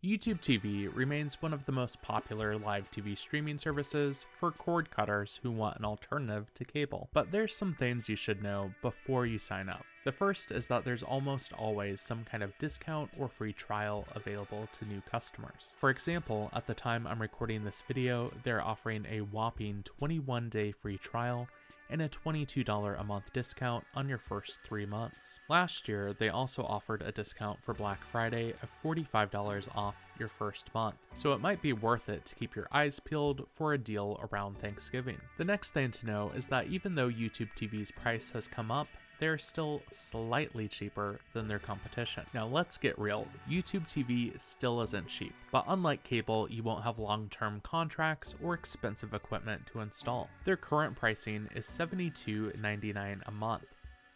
YouTube TV remains one of the most popular live TV streaming services for cord cutters who want an alternative to cable. But there's some things you should know before you sign up. The first is that there's almost always some kind of discount or free trial available to new customers. For example, at the time I'm recording this video, they're offering a whopping 21-day free trial and a $22 a month discount on your first 3 months. Last year, they also offered a discount for Black Friday of $45 off your first month, so it might be worth it to keep your eyes peeled for a deal around Thanksgiving. The next thing to know is that even though YouTube TV's price has come up, they're still slightly cheaper than their competition. Now let's get real, YouTube TV still isn't cheap, but unlike cable, you won't have long-term contracts or expensive equipment to install. Their current pricing is $72.99 a month.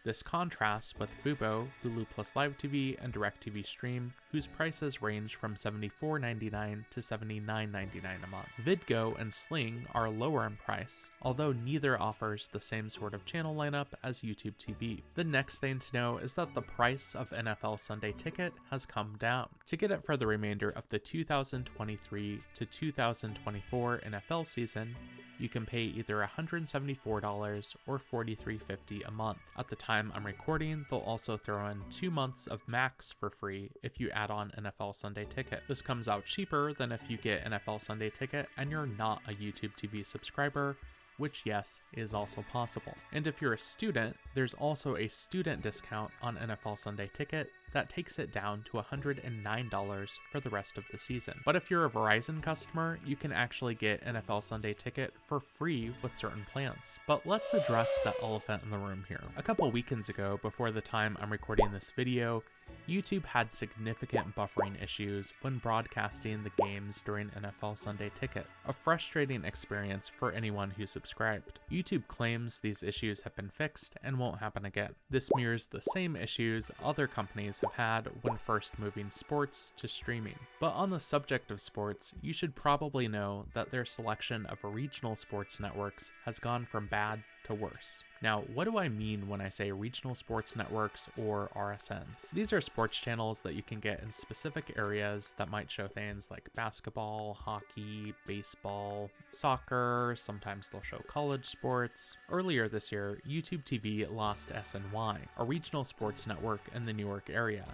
This contrasts with Fubo, Hulu Plus Live TV, and DirecTV Stream, whose prices range from $74.99 to $79.99 a month. VidGo and Sling are lower in price, although neither offers the same sort of channel lineup as YouTube TV. The next thing to know is that the price of NFL Sunday Ticket has come down. To get it for the remainder of the 2023 to 2024 NFL season, you can pay either $174 or $43.50 a month. At the time I'm recording, they'll also throw in 2 months of Max for free if you add on NFL Sunday Ticket. This comes out cheaper than if you get NFL Sunday Ticket and you're not a YouTube TV subscriber, which yes, is also possible. And if you're a student, there's also a student discount on NFL Sunday Ticket that takes it down to $109 for the rest of the season. But if you're a Verizon customer, you can actually get NFL Sunday Ticket for free with certain plans. But let's address the elephant in the room here. A couple weekends ago, before the time I'm recording this video, YouTube had significant buffering issues when broadcasting the games during NFL Sunday Ticket, a frustrating experience for anyone who subscribed. YouTube claims these issues have been fixed and won't happen again. This mirrors the same issues other companies have had when first moving sports to streaming. But on the subject of sports, you should probably know that their selection of regional sports networks has gone from bad to worse. Now, what do I mean when I say regional sports networks or RSNs? These are sports channels that you can get in specific areas that might show things like basketball, hockey, baseball, soccer, sometimes they'll show college sports. Earlier this year, YouTube TV lost SNY, a regional sports network in the Newark area.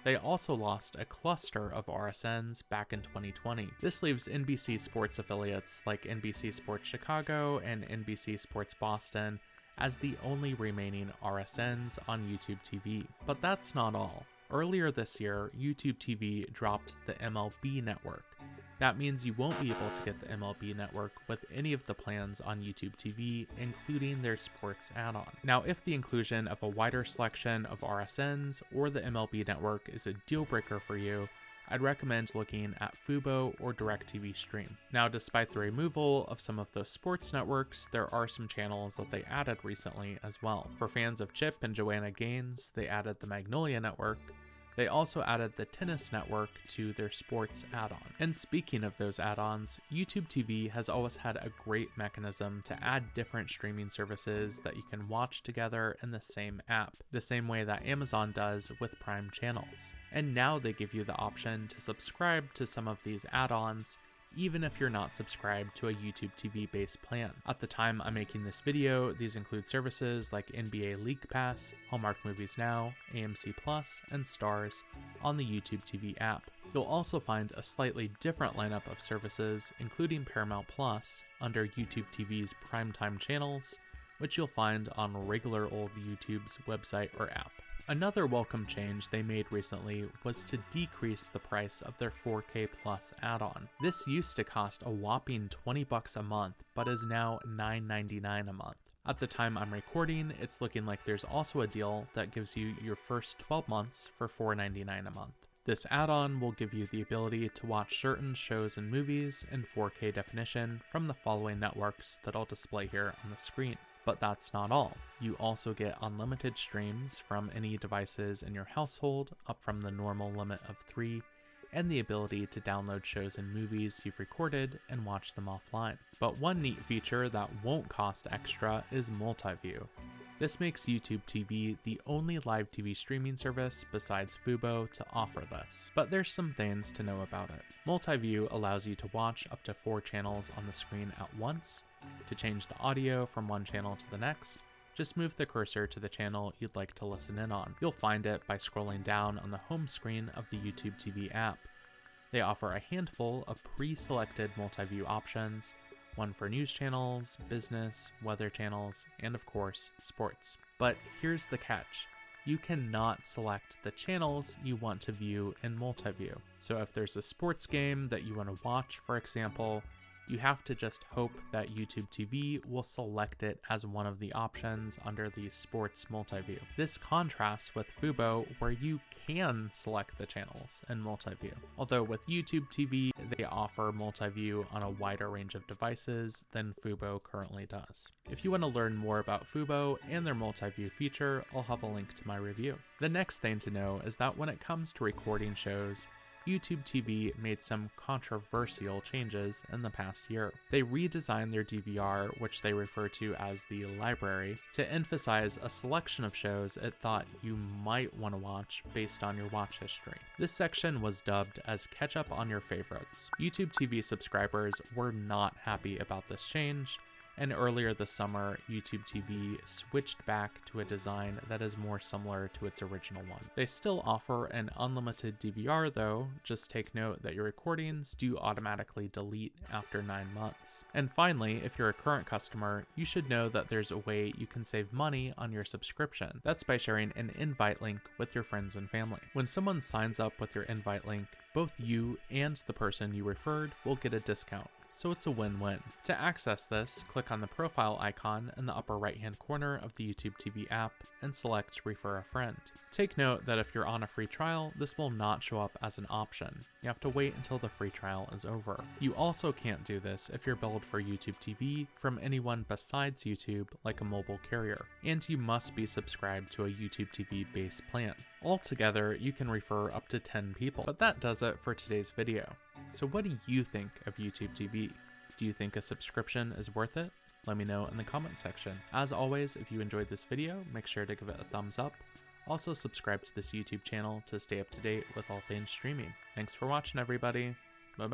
They also lost a cluster of RSNs back in 2020. This leaves NBC Sports affiliates like NBC Sports Chicago and NBC Sports Boston as the only remaining RSNs on YouTube TV. But that's not all. Earlier this year, YouTube TV dropped the MLB network. That means you won't be able to get the MLB network with any of the plans on YouTube TV, including their sports add-on. Now, if the inclusion of a wider selection of RSNs or the MLB network is a deal breaker for you, I'd recommend looking at Fubo or DirecTV Stream. Now, despite the removal of some of those sports networks, there are some channels that they added recently as well. For fans of Chip and Joanna Gaines, they added the Magnolia Network. They also added the Tennis Network to their sports add-on. And speaking of those add-ons, YouTube TV has always had a great mechanism to add different streaming services that you can watch together in the same app, the same way that Amazon does with Prime channels. And now they give you the option to subscribe to some of these add-ons even if you're not subscribed to a YouTube TV based plan. At the time I'm making this video, these include services like NBA League Pass, Hallmark Movies Now, AMC Plus, and Starz on the YouTube TV app. You'll also find a slightly different lineup of services, including Paramount Plus, under YouTube TV's primetime channels, which you'll find on regular old YouTube's website or app. Another welcome change they made recently was to decrease the price of their 4K Plus add-on. This used to cost a whopping $20 a month, but is now $9.99 a month. At the time I'm recording, it's looking like there's also a deal that gives you your first 12 months for $4.99 a month. This add-on will give you the ability to watch certain shows and movies in 4K definition from the following networks that I'll display here on the screen. But that's not all. You also get unlimited streams from any devices in your household, up from the normal limit of 3, and the ability to download shows and movies you've recorded and watch them offline. But one neat feature that won't cost extra is Multiview. This makes YouTube TV the only live TV streaming service besides Fubo to offer this. But there's some things to know about it. Multiview allows you to watch up to 4 channels on the screen at once. To change the audio from one channel to the next, just move the cursor to the channel you'd like to listen in on. You'll find it by scrolling down on the home screen of the YouTube TV app. They offer a handful of pre-selected multi-view options, one for news channels, business, weather channels, and of course, sports. But here's the catch. You cannot select the channels you want to view in multi-view. So if there's a sports game that you want to watch, for example, you have to just hope that YouTube TV will select it as one of the options under the Sports Multiview. This contrasts with Fubo, where you can select the channels in Multiview. Although with YouTube TV, they offer Multiview on a wider range of devices than Fubo currently does. If you want to learn more about Fubo and their Multiview feature, I'll have a link to my review. The next thing to know is that when it comes to recording shows, YouTube TV made some controversial changes in the past year. They redesigned their DVR, which they refer to as the library, to emphasize a selection of shows it thought you might want to watch based on your watch history. This section was dubbed as Catch Up on Your Favorites. YouTube TV subscribers were not happy about this change, and earlier this summer, YouTube TV switched back to a design that is more similar to its original one. They still offer an unlimited DVR though, just take note that your recordings do automatically delete after 9 months. And finally, if you're a current customer, you should know that there's a way you can save money on your subscription. That's by sharing an invite link with your friends and family. When someone signs up with your invite link, both you and the person you referred will get a discount. So it's a win-win. To access this, click on the profile icon in the upper right-hand corner of the YouTube TV app and select Refer a Friend. Take note that if you're on a free trial, this will not show up as an option. You have to wait until the free trial is over. You also can't do this if you're billed for YouTube TV from anyone besides YouTube, like a mobile carrier, and you must be subscribed to a YouTube TV base plan. Altogether, you can refer up to 10 people. But that does it for today's video. So what do you think of YouTube TV? Do you think a subscription is worth it? Let me know in the comment section. As always, if you enjoyed this video, make sure to give it a thumbs up. Also subscribe to this YouTube channel to stay up to date with all things streaming. Thanks for watching, everybody. Bye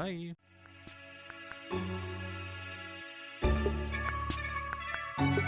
bye.